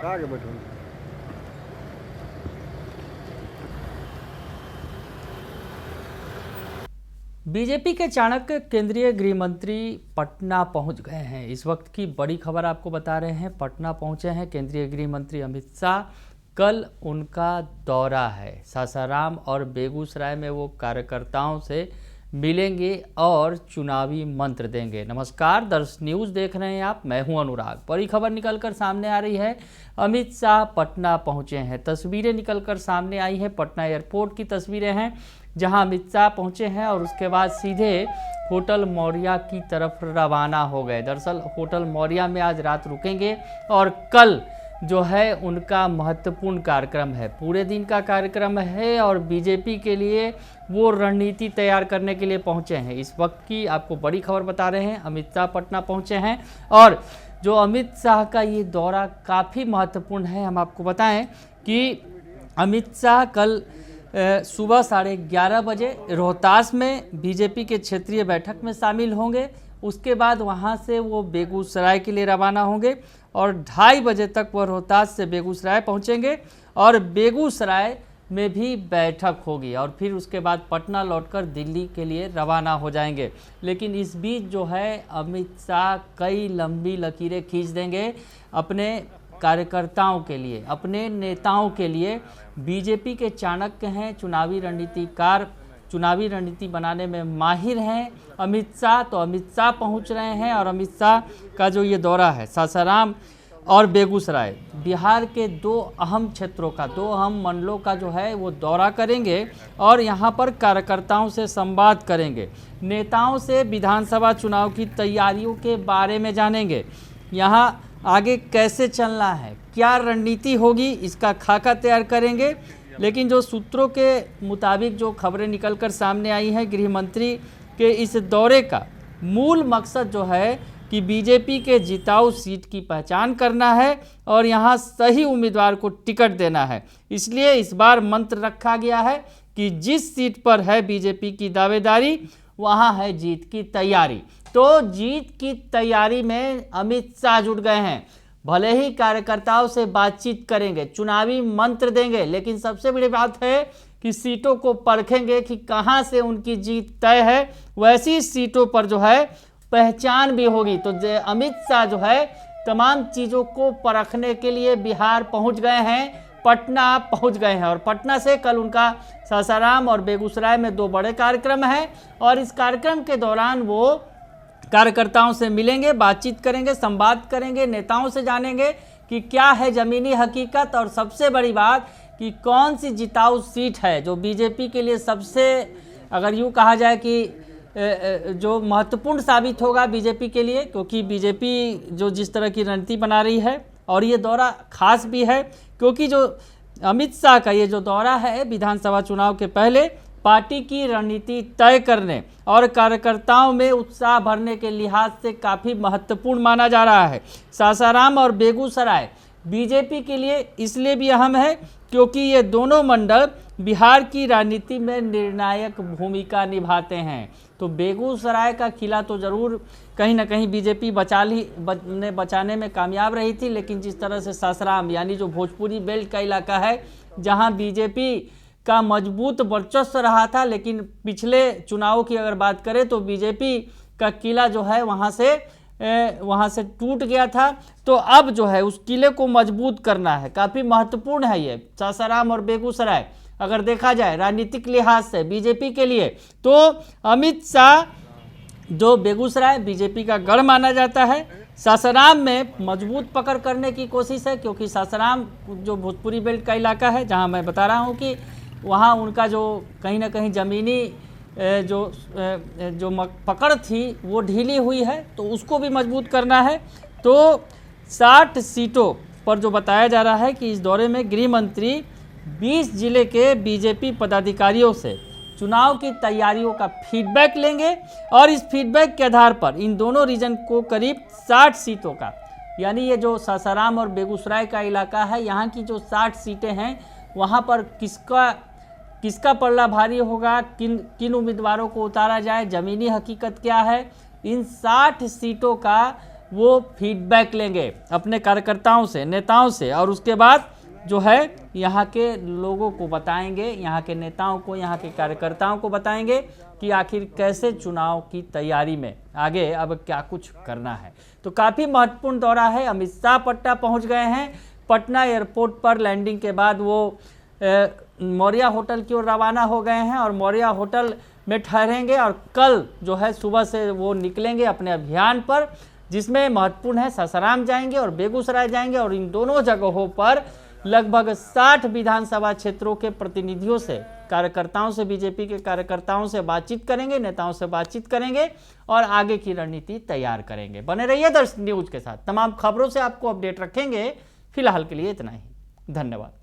आगे बैठो। बीजेपी के चाणक्य केंद्रीय गृह मंत्री पटना पहुंच गए हैं। इस वक्त की बड़ी खबर आपको बता रहे हैं, पटना पहुंचे हैं केंद्रीय गृह मंत्री अमित शाह। कल उनका दौरा है सासाराम और बेगूसराय में, वो कार्यकर्ताओं से मिलेंगे और चुनावी मंत्र देंगे। नमस्कार, दर्श न्यूज़ देख रहे हैं आप, मैं हूं अनुराग। बड़ी खबर निकलकर सामने आ रही है, अमित शाह पटना पहुंचे हैं। तस्वीरें निकलकर सामने आई हैं, पटना एयरपोर्ट की तस्वीरें हैं जहां अमित शाह पहुंचे हैं और उसके बाद सीधे होटल मौर्या की तरफ रवाना हो गए। दरअसल होटल मौर्या में आज रात रुकेंगे और कल जो है उनका महत्वपूर्ण कार्यक्रम है, पूरे दिन का कार्यक्रम है और बीजेपी के लिए वो रणनीति तैयार करने के लिए पहुंचे हैं। इस वक्त की आपको बड़ी खबर बता रहे हैं, अमित शाह पटना पहुंचे हैं और जो अमित शाह का ये दौरा काफ़ी महत्वपूर्ण है। हम आपको बताएं कि अमित शाह कल सुबह 11:30 बजे रोहतास में बीजेपी के क्षेत्रीय बैठक में शामिल होंगे। उसके बाद वहां से वो बेगूसराय के लिए रवाना होंगे और 2:30 बजे तक वह रोहतास से बेगूसराय पहुंचेंगे और बेगूसराय में भी बैठक होगी और फिर उसके बाद पटना लौटकर दिल्ली के लिए रवाना हो जाएंगे। लेकिन इस बीच जो है अमित शाह कई लंबी लकीरें खींच देंगे अपने कार्यकर्ताओं के लिए, अपने नेताओं के लिए। बीजेपी के चाणक्य हैं, चुनावी रणनीतिकार, चुनावी रणनीति बनाने में माहिर हैं अमित शाह। तो अमित शाह पहुंच रहे हैं और अमित शाह का जो ये दौरा है सासाराम और बेगूसराय, बिहार के 2 अहम क्षेत्रों का, 2 अहम मंडलों का जो है वो दौरा करेंगे और यहाँ पर कार्यकर्ताओं से संवाद करेंगे, नेताओं से विधानसभा चुनाव की तैयारियों के बारे में जानेंगे, यहाँ आगे कैसे चलना है, क्या रणनीति होगी, इसका खाका तैयार करेंगे। लेकिन जो सूत्रों के मुताबिक जो खबरें निकलकर सामने आई हैं, गृह मंत्री के इस दौरे का मूल मकसद जो है कि बीजेपी के जिताऊ सीट की पहचान करना है और यहाँ सही उम्मीदवार को टिकट देना है। इसलिए इस बार मंत्र रखा गया है कि जिस सीट पर है बीजेपी की दावेदारी, वहाँ है जीत की तैयारी। तो जीत की तैयारी में अमित शाह जुट गए हैं। भले ही कार्यकर्ताओं से बातचीत करेंगे, चुनावी मंत्र देंगे, लेकिन सबसे बड़ी बात है कि सीटों को परखेंगे कि कहां से उनकी जीत तय है। वैसी सीटों पर जो है पहचान भी होगी। तो अमित शाह जो है तमाम चीज़ों को परखने के लिए बिहार पहुंच गए हैं, पटना पहुंच गए हैं और पटना से कल उनका सासाराम और बेगूसराय में 2 बड़े कार्यक्रम हैं और इस कार्यक्रम के दौरान वो कार्यकर्ताओं से मिलेंगे, बातचीत करेंगे, संवाद करेंगे, नेताओं से जानेंगे कि क्या है ज़मीनी हकीकत और सबसे बड़ी बात कि कौन सी जिताऊ सीट है जो बीजेपी के लिए सबसे, अगर यूँ कहा जाए कि जो महत्वपूर्ण साबित होगा बीजेपी के लिए, क्योंकि बीजेपी जो जिस तरह की रणनीति बना रही है और ये दौरा खास भी है क्योंकि जो अमित शाह का ये जो दौरा है विधानसभा चुनाव के पहले पार्टी की रणनीति तय करने और कार्यकर्ताओं में उत्साह भरने के लिहाज से काफ़ी महत्वपूर्ण माना जा रहा है। सासाराम और बेगूसराय बीजेपी के लिए इसलिए भी अहम है क्योंकि ये दोनों मंडल बिहार की राजनीति में निर्णायक भूमिका निभाते हैं। तो बेगूसराय का किला तो ज़रूर कहीं ना कहीं बीजेपी बचाने में कामयाब रही थी, लेकिन जिस तरह से सासाराम यानी जो भोजपुरी बेल्ट का इलाका है जहां बीजेपी का मजबूत वर्चस्व रहा था, लेकिन पिछले चुनाव की अगर बात करें तो बीजेपी का किला जो है वहां से टूट गया था। तो अब जो है उस किले को मजबूत करना है, काफ़ी महत्वपूर्ण है ये सासाराम और बेगूसराय अगर देखा जाए राजनीतिक लिहाज से बीजेपी के लिए। तो अमित शाह जो बेगूसराय बीजेपी का गढ़ माना जाता है, सासाराम में मजबूत पकड़ करने की कोशिश है क्योंकि सासाराम जो भोजपुरी बेल्ट का इलाका है जहां मैं बता रहा हूं कि वहां उनका जो कहीं ना कहीं ज़मीनी जो पकड़ थी वो ढीली हुई है, तो उसको भी मजबूत करना है। तो 60 सीटों पर जो बताया जा रहा है कि इस दौरे में गृह मंत्री 20 जिले के बीजेपी पदाधिकारियों से चुनाव की तैयारियों का फीडबैक लेंगे और इस फीडबैक के आधार पर इन दोनों रीजन को करीब 60 सीटों का, यानी ये जो सासाराम और बेगूसराय का इलाका है, यहाँ की जो 60 सीटें हैं वहाँ पर किसका पल्ला भारी होगा, किन उम्मीदवारों को उतारा जाए, ज़मीनी हकीकत क्या है, इन 60 सीटों का वो फीडबैक लेंगे अपने कार्यकर्ताओं से, नेताओं से, और उसके बाद जो है यहाँ के लोगों को बताएंगे, यहाँ के नेताओं को, यहाँ के कार्यकर्ताओं को बताएंगे कि आखिर कैसे चुनाव की तैयारी में आगे अब क्या कुछ करना है। तो काफ़ी महत्वपूर्ण दौरा है। अमित शाह पटना पहुँच गए हैं। पटना एयरपोर्ट पर लैंडिंग के बाद वो मौर्या होटल की ओर रवाना हो गए हैं और मौर्या होटल में ठहरेंगे और कल जो है सुबह से वो निकलेंगे अपने अभियान पर, जिसमें महत्वपूर्ण है सासाराम जाएंगे और बेगूसराय जाएंगे और इन दोनों जगहों पर लगभग 60 विधानसभा क्षेत्रों के प्रतिनिधियों से, कार्यकर्ताओं से, बीजेपी के कार्यकर्ताओं से बातचीत करेंगे, नेताओं से बातचीत करेंगे और आगे की रणनीति तैयार करेंगे। बने रहिए दर्शक न्यूज के साथ, तमाम खबरों से आपको अपडेट रखेंगे। फिलहाल के लिए इतना ही, धन्यवाद।